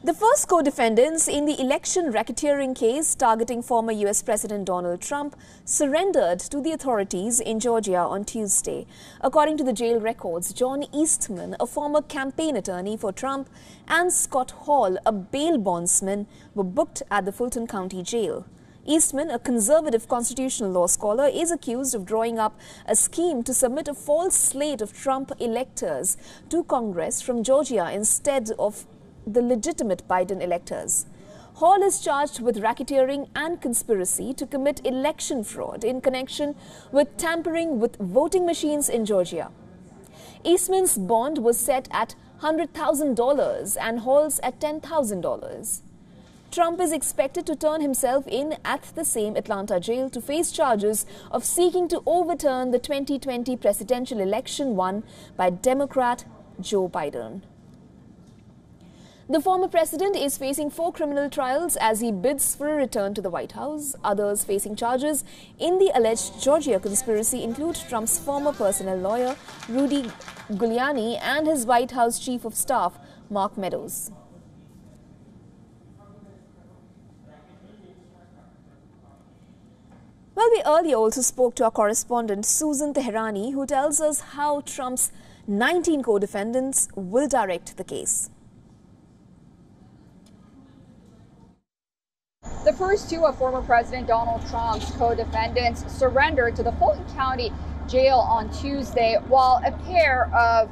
The first co-defendants in the election racketeering case targeting former US President Donald Trump surrendered to the authorities in Georgia on Tuesday. According to the jail records, John Eastman, a former campaign attorney for Trump, and Scott Hall, a bail bondsman, were booked at the Fulton County Jail. Eastman, a conservative constitutional law scholar, is accused of drawing up a scheme to submit a false slate of Trump electors to Congress from Georgia instead of the legitimate Biden electors. Hall is charged with racketeering and conspiracy to commit election fraud in connection with tampering with voting machines in Georgia. Eastman's bond was set at $100,000 and Hall's at $10,000. Trump is expected to turn himself in at the same Atlanta jail to face charges of seeking to overturn the 2020 presidential election won by Democrat Joe Biden. The former president is facing 4 criminal trials as he bids for a return to the White House. Others facing charges in the alleged Georgia conspiracy include Trump's former personnel lawyer, Rudy Giuliani, and his White House chief of staff, Mark Meadows. Well, we earlier also spoke to our correspondent Susan Teherani, who tells us how Trump's 19 co-defendants will direct the case. The first 2 of former President Donald Trump's co-defendants surrendered to the Fulton County Jail on Tuesday, while a pair of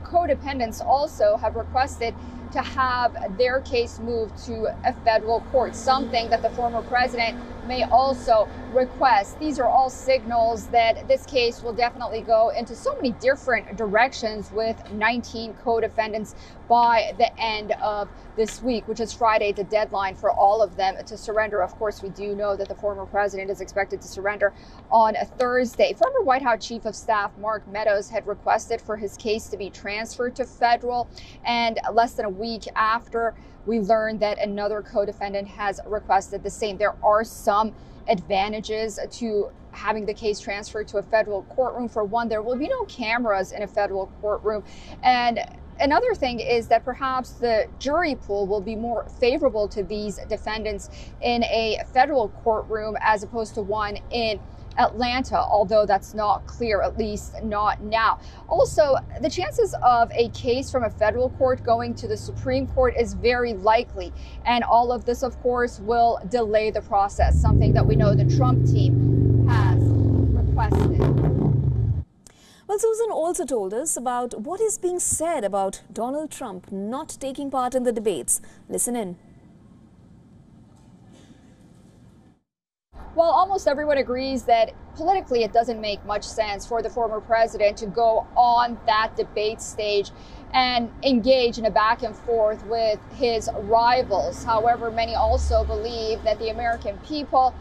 co-defendants also have requested to have their case moved to a federal court, something that the former president may also request. These are all signals that this case will definitely go into so many different directions, with 19 co-defendants by the end of this week, which is Friday, the deadline for all of them to surrender. Of course, we do know that the former president is expected to surrender on a Thursday. Former White House Chief of Staff Mark Meadows had requested for his case to be transferred to federal, and less than a week after, we learned that another co-defendant has requested the same. There are some advantages to having the case transferred to a federal courtroom. For one, there will be no cameras in a federal courtroom. And another thing is that perhaps the jury pool will be more favorable to these defendants in a federal courtroom as opposed to one in Atlanta, although that's not clear, at least not now. Also, the chances of a case from a federal court going to the Supreme Court is very likely. And all of this, of course, will delay the process, something that we know the Trump team has requested. Well, Susan also told us about what is being said about Donald Trump not taking part in the debates. Listen in. Well, almost everyone agrees that politically it doesn't make much sense for the former president to go on that debate stage and engage in a back and forth with his rivals. However, many also believe that the American people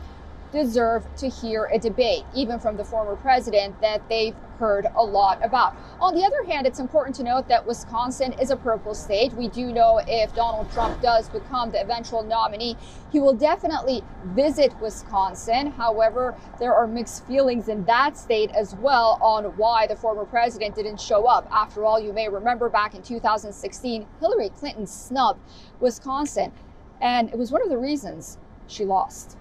deserve to hear a debate, even from the former president, that they've heard a lot about. On the other hand, it's important to note that Wisconsin is a purple state. We do know if Donald Trump does become the eventual nominee, he will definitely visit Wisconsin. However, there are mixed feelings in that state as well on why the former president didn't show up. After all, you may remember back in 2016, Hillary Clinton snubbed Wisconsin, and it was one of the reasons she lost.